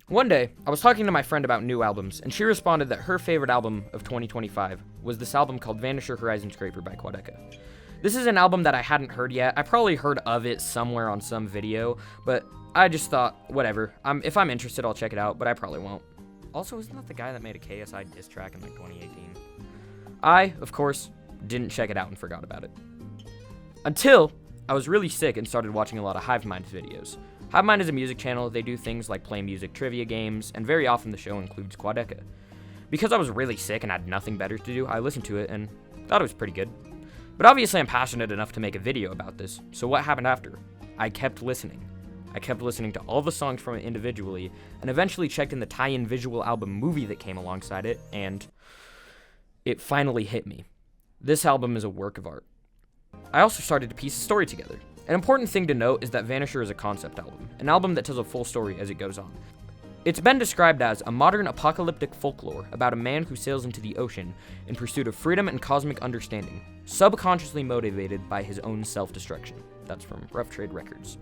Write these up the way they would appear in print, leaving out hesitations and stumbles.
One day, I was talking to my friend about new albums, and she responded that her favorite album of 2025 was this album called Vanisher Horizon Scraper by Quadeca. This is an album that I hadn't heard yet. I probably heard of it somewhere on some video, but I just thought, whatever. If I'm interested, I'll check it out, but I probably won't. Also, isn't that the guy that made a KSI diss track in 2018? I, of course, didn't check it out and forgot about it. Until I was really sick and started watching a lot of Hive Mind videos. Hive Mind is a music channel. They do things like play music trivia games, and very often the show includes Quadeca. Because I was really sick and had nothing better to do, I listened to it and thought it was pretty good. But obviously I'm passionate enough to make a video about this, so what happened after? I kept listening. I kept listening to all the songs from it individually, and eventually checked in the tie-in visual album movie that came alongside it, and it finally hit me. This album is a work of art. I also started to piece a story together. An important thing to note is that Vanisher is a concept album, an album that tells a full story as it goes on. It's been described as a modern apocalyptic folklore about a man who sails into the ocean in pursuit of freedom and cosmic understanding, subconsciously motivated by his own self-destruction. That's from Rough Trade Records.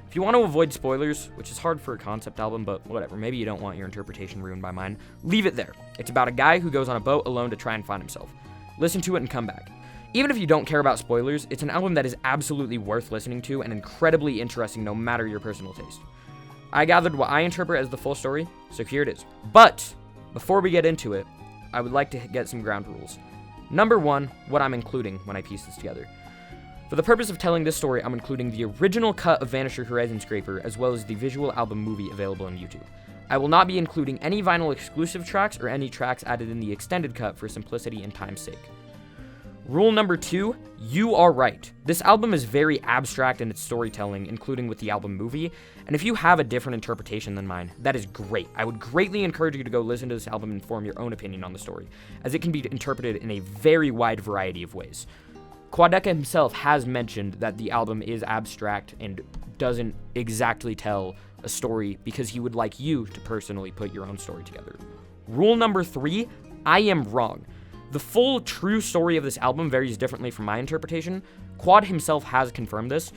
If you want to avoid spoilers, which is hard for a concept album, but whatever, maybe you don't want your interpretation ruined by mine, leave it there. It's about a guy who goes on a boat alone to try and find himself. Listen to it and come back. Even if you don't care about spoilers, it's an album that is absolutely worth listening to and incredibly interesting no matter your personal taste. I gathered what I interpret as the full story, so here it is. But before we get into it, I would like to get some ground rules. Number one, what I'm including when I piece this together. For the purpose of telling this story, I'm including the original cut of Vanisher Horizon Scraper as well as the visual album movie available on YouTube. I will not be including any vinyl exclusive tracks or any tracks added in the extended cut for simplicity and time's sake. Rule number two, you are right. This album is very abstract in its storytelling, including with the album movie, and if you have a different interpretation than mine, that is great. I would greatly encourage you to go listen to this album and form your own opinion on the story, as it can be interpreted in a very wide variety of ways. Quadeca himself has mentioned that the album is abstract and doesn't exactly tell a story because he would like you to personally put your own story together. Rule number three, I am wrong. The full true story of this album varies differently from my interpretation. Quad himself has confirmed this,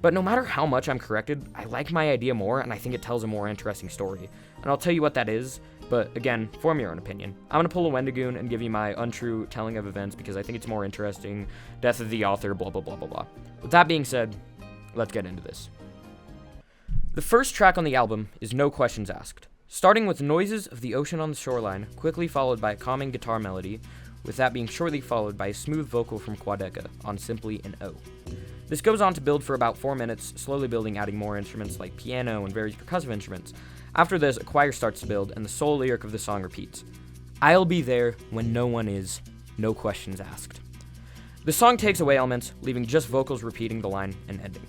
but no matter how much I'm corrected, I like my idea more and I think it tells a more interesting story. And I'll tell you what that is, but again, form your own opinion. I'm gonna pull a Wendigoon and give you my untrue telling of events because I think it's more interesting. Death of the author, blah, blah, blah, blah, blah. With that being said, let's get into this. The first track on the album is No Questions Asked, starting with noises of the ocean on the shoreline, quickly followed by a calming guitar melody, with that being shortly followed by a smooth vocal from Quadeca on simply an O. This goes on to build for about 4 minutes, slowly building, adding more instruments like piano and various percussive instruments. After this, a choir starts to build, and the sole lyric of the song repeats, "I'll be there when no one is, no questions asked." The song takes away elements, leaving just vocals repeating the line and ending.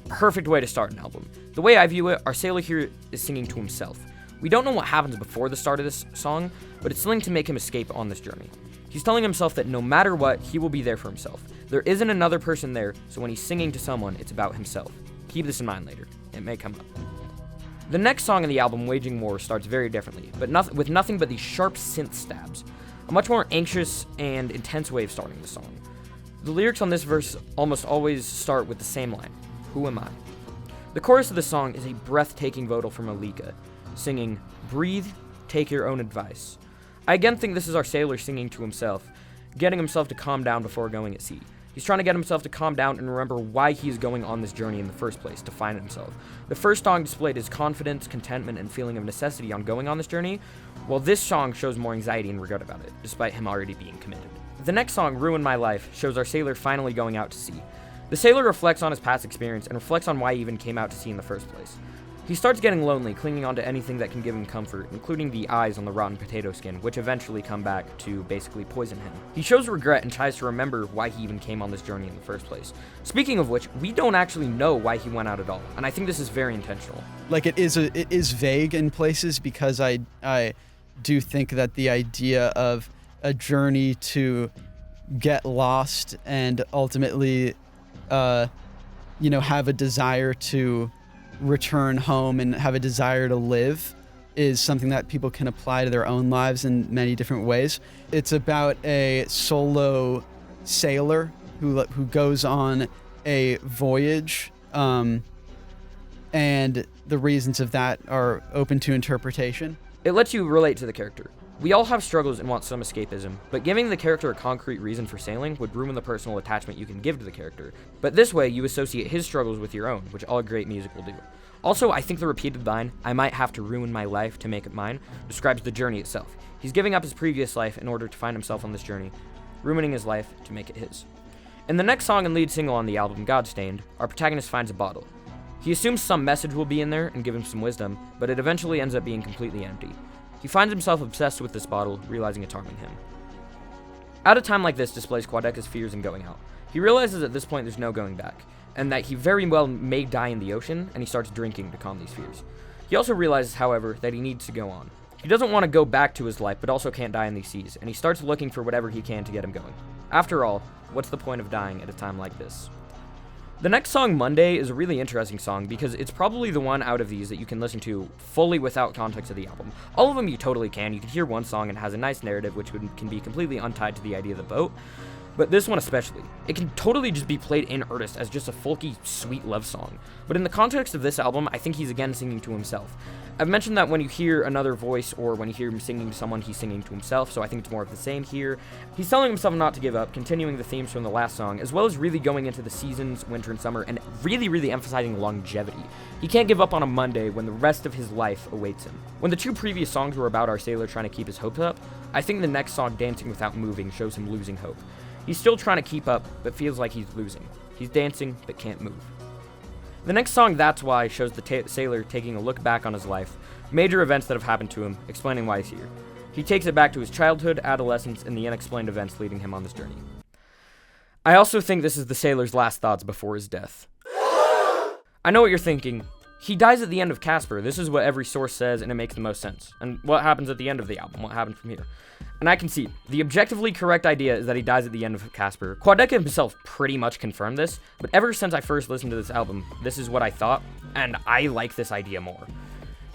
Perfect way to start an album. The way I view it, our sailor here is singing to himself. We don't know what happens before the start of this song, but it's something to make him escape on this journey. He's telling himself that no matter what, he will be there for himself. There isn't another person there, so when he's singing to someone, it's about himself. Keep this in mind later. It may come up. The next song in the album, Waging War, starts very differently, but with nothing but these sharp synth stabs. A much more anxious and intense way of starting the song. The lyrics on this verse almost always start with the same line, "Who am I?" The chorus of the song is a breathtaking vocal from Alika, singing, "Breathe, take your own advice." I again think this is our sailor singing to himself, getting himself to calm down before going at sea. He's trying to get himself to calm down and remember why he's going on this journey in the first place, to find himself. The first song displayed his confidence, contentment, and feeling of necessity on going on this journey, while this song shows more anxiety and regret about it, despite him already being committed. The next song, Ruin My Life, shows our sailor finally going out to sea. The sailor reflects on his past experience and reflects on why he even came out to sea in the first place. He starts getting lonely, clinging onto anything that can give him comfort, including the eyes on the rotten potato skin, which eventually come back to basically poison him. He shows regret and tries to remember why he even came on this journey in the first place. Speaking of which, we don't actually know why he went out at all, and I think this is very intentional. Like it is vague in places because I do think that the idea of a journey to get lost and ultimately, have a desire to return home and have a desire to live is something that people can apply to their own lives in many different ways. It's about a solo sailor who goes on a voyage, and and the reasons of that are open to interpretation. It lets you relate to the character. We all have struggles and want some escapism, but giving the character a concrete reason for sailing would ruin the personal attachment you can give to the character. But this way, you associate his struggles with your own, which all great music will do. Also, I think the repeated line, "I might have to ruin my life to make it mine," describes the journey itself. He's giving up his previous life in order to find himself on this journey, ruining his life to make it his. In the next song and lead single on the album, Godstained, our protagonist finds a bottle. He assumes some message will be in there and give him some wisdom, but it eventually ends up being completely empty. He finds himself obsessed with this bottle, realizing it's harming him. At a time like this displays Quadeca's fears in going out. He realizes at this point there's no going back, and that he very well may die in the ocean, and he starts drinking to calm these fears. He also realizes, however, that he needs to go on. He doesn't want to go back to his life, but also can't die in these seas, and he starts looking for whatever he can to get him going. After all, what's the point of dying at a time like this? The next song, Monday, is a really interesting song because it's probably the one out of these that you can listen to fully without context of the album. All of them you totally can. You can hear one song and it has a nice narrative which can be completely untied to the idea of the boat. But this one especially. It can totally just be played in earnest as just a folky, sweet love song. But in the context of this album, I think he's again singing to himself. I've mentioned that when you hear another voice or when you hear him singing to someone, he's singing to himself, so I think it's more of the same here. He's telling himself not to give up, continuing the themes from the last song, as well as really going into the seasons, winter and summer, and really emphasizing longevity. He can't give up on a Monday when the rest of his life awaits him. When the two previous songs were about our sailor trying to keep his hopes up, I think the next song, Dancing Without Moving, shows him losing hope. He's still trying to keep up, but feels like he's losing. He's dancing, but can't move. The next song, That's Why, shows the sailor taking a look back on his life, major events that have happened to him, explaining why he's here. He takes it back to his childhood, adolescence, and the unexplained events leading him on this journey. I also think this is the sailor's last thoughts before his death. I know what you're thinking. He dies at the end of Casper. This is what every source says, and it makes the most sense. And what happens at the end of the album? What happens from here? And I concede, the objectively correct idea is that he dies at the end of Casper. Quadeca himself pretty much confirmed this, but ever since I first listened to this album, this is what I thought, and I like this idea more.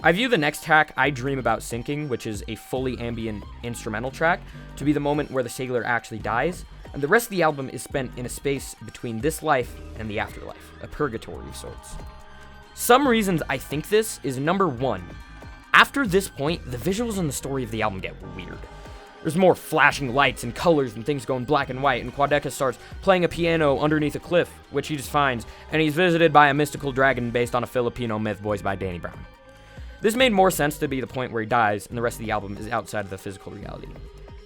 I view the next track, I Dream About Sinking, which is a fully ambient instrumental track, to be the moment where the sailor actually dies, and the rest of the album is spent in a space between this life and the afterlife, a purgatory of sorts. Some reasons I think this is number one. After this point, the visuals and the story of the album get weird. There's more flashing lights and colors and things going black and white, and Quadeca starts playing a piano underneath a cliff, which he just finds, and he's visited by a mystical dragon based on a Filipino myth voiced by Danny Brown. This made more sense to be the point where he dies, and the rest of the album is outside of the physical reality.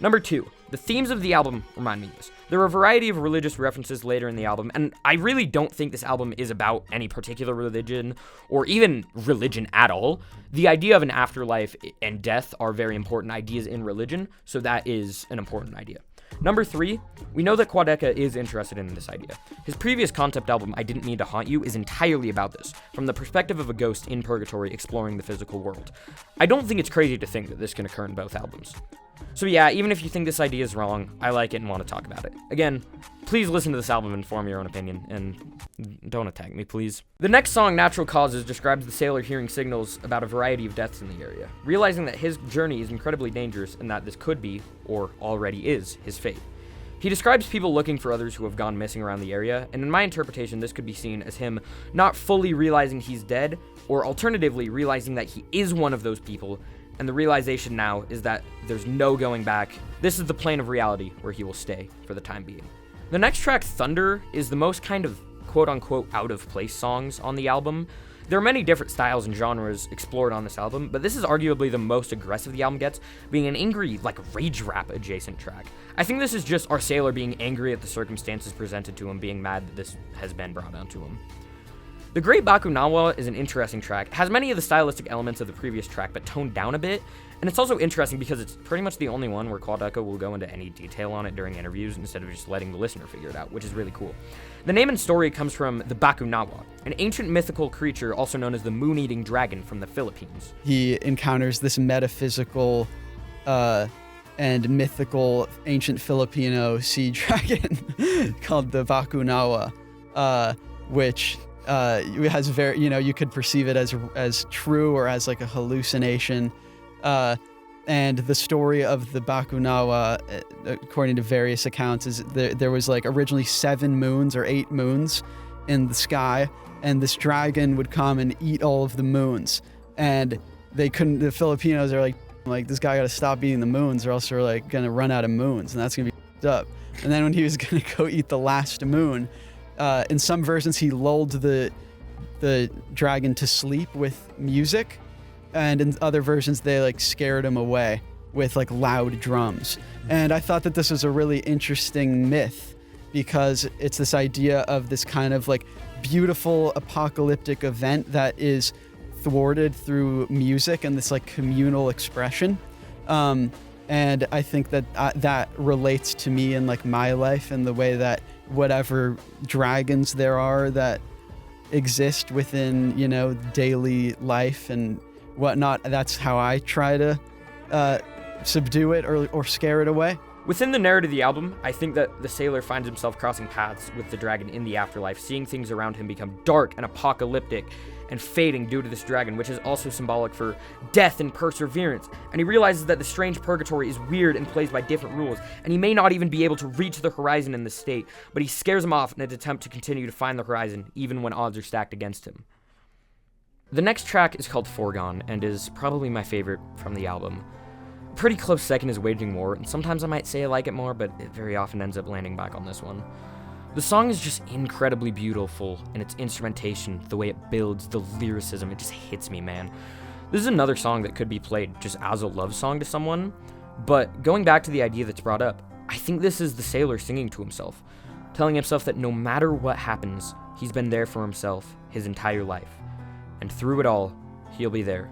Number two, the themes of the album remind me of this. There are a variety of religious references later in the album, and I really don't think this album is about any particular religion, or even religion at all. The idea of an afterlife and death are very important ideas in religion, so that is an important idea. Number three, we know that Quadeca is interested in this idea. His previous concept album, I Didn't Mean to Haunt You, is entirely about this, from the perspective of a ghost in purgatory exploring the physical world. I don't think it's crazy to think that this can occur in both albums. So yeah, even if you think this idea is wrong, I like it and want to talk about it. Again, please listen to this album and form your own opinion, and don't attack me, please. The next song, Natural Causes, describes the sailor hearing signals about a variety of deaths in the area, realizing that his journey is incredibly dangerous and that this could be, or already is, his fate. He describes people looking for others who have gone missing around the area, and in my interpretation, this could be seen as him not fully realizing he's dead, or alternatively realizing that he is one of those people, and the realization now is that there's no going back. This is the plane of reality where he will stay for the time being. The next track, Thunder, is the most kind of quote-unquote out-of-place songs on the album. There are many different styles and genres explored on this album, but this is arguably the most aggressive the album gets, being an angry, rage rap adjacent track. I think this is just our sailor being angry at the circumstances presented to him, being mad that this has been brought onto him. The Great Bakunawa is an interesting track. It has many of the stylistic elements of the previous track, but toned down a bit. And it's also interesting because it's pretty much the only one where Quadeca will go into any detail on it during interviews instead of just letting the listener figure it out, which is really cool. The name and story comes from the Bakunawa, an ancient mythical creature also known as the moon-eating dragon from the Philippines. He encounters this metaphysical and mythical ancient Filipino sea dragon called the Bakunawa, which has very, you could perceive it as true or as a hallucination. And the story of the Bakunawa, according to various accounts, is there was originally 7 moons or 8 moons in the sky, and this dragon would come and eat all of the moons. And they couldn't. The Filipinos are like this guy got to stop eating the moons, or else we're like gonna run out of moons, and that's gonna be f***ed up. And then when he was gonna go eat the last moon, in some versions he lulled the dragon to sleep with music, and in other versions they like scared him away with like loud drums. And I thought that this was a really interesting myth, because it's this idea of this kind of like beautiful apocalyptic event that is thwarted through music and this like communal expression. And I think that that relates to me in like my life, and the way that whatever dragons there are that exist within, you know, daily life and whatnot, that's how I try to subdue it or scare it away. Within the narrative of the album, I think that the sailor finds himself crossing paths with the dragon in the afterlife, seeing things around him become dark and apocalyptic and fading due to this dragon, which is also symbolic for death and perseverance. And he realizes that the strange purgatory is weird and plays by different rules, and he may not even be able to reach the horizon in this state, but he scares him off in an attempt to continue to find the horizon, even when odds are stacked against him. The next track is called Foregone, and is probably my favorite from the album. Pretty close second is Waging War, and sometimes I might say I like it more, but it very often ends up landing back on this one. The song is just incredibly beautiful in its instrumentation, the way it builds, the lyricism, it just hits me, man. This is another song that could be played just as a love song to someone, but going back to the idea that's brought up, I think this is the sailor singing to himself, telling himself that no matter what happens, he's been there for himself his entire life, and through it all, he'll be there.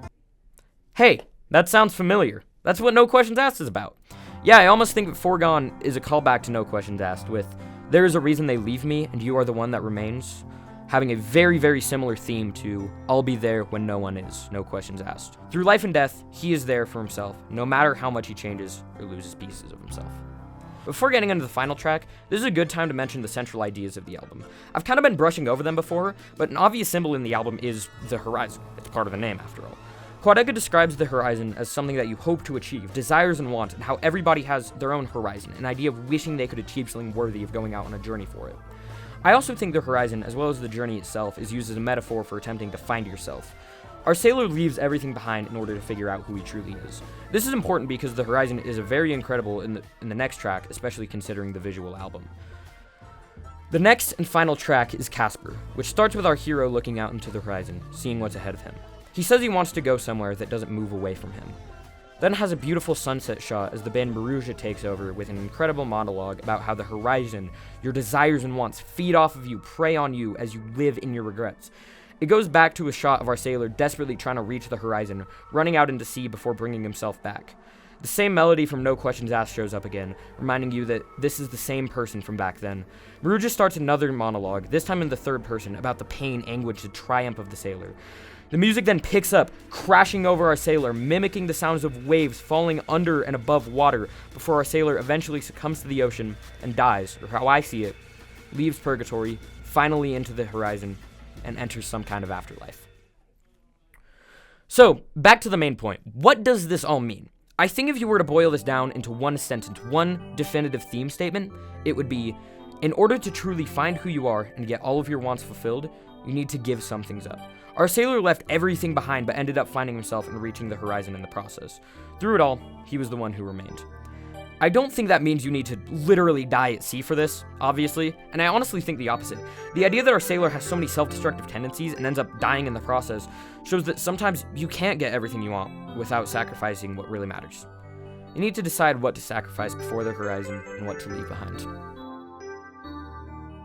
Hey, that sounds familiar. That's what No Questions Asked is about. Yeah, I almost think that Foregone is a callback to No Questions Asked, with there is a reason they leave me, and you are the one that remains, having a very, very similar theme to I'll be there when no one is, No Questions Asked. Through life and death, he is there for himself, no matter how much he changes or loses pieces of himself. Before getting into the final track, this is a good time to mention the central ideas of the album. I've kind of been brushing over them before, but an obvious symbol in the album is the horizon. It's part of the name, after all. Quadeca describes the horizon as something that you hope to achieve, desires and wants, and how everybody has their own horizon, an idea of wishing they could achieve something worthy of going out on a journey for it. I also think the horizon, as well as the journey itself, is used as a metaphor for attempting to find yourself. Our sailor leaves everything behind in order to figure out who he truly is. This is important because the horizon is very incredible in the next track, especially considering the visual album. The next and final track is Casper, which starts with our hero looking out into the horizon, seeing what's ahead of him. He says he wants to go somewhere that doesn't move away from him. Then has a beautiful sunset shot as the band Maruja takes over with an incredible monologue about how the horizon, your desires and wants, feed off of you, prey on you as you live in your regrets. It goes back to a shot of our sailor desperately trying to reach the horizon, running out into sea before bringing himself back. The same melody from No Questions Asked shows up again, reminding you that this is the same person from back then. Maruja starts another monologue, this time in the third person, about the pain, anguish, and triumph of the sailor. The music then picks up, crashing over our sailor, mimicking the sounds of waves falling under and above water before our sailor eventually succumbs to the ocean and dies, or how I see it, leaves purgatory, finally into the horizon, and enters some kind of afterlife. So, back to the main point. What does this all mean? I think if you were to boil this down into one sentence, one definitive theme statement, it would be, in order to truly find who you are and get all of your wants fulfilled, you need to give some things up. Our sailor left everything behind but ended up finding himself and reaching the horizon in the process. Through it all, he was the one who remained. I don't think that means you need to literally die at sea for this, obviously, and I honestly think the opposite. The idea that our sailor has so many self-destructive tendencies and ends up dying in the process shows that sometimes you can't get everything you want without sacrificing what really matters. You need to decide what to sacrifice before the horizon and what to leave behind.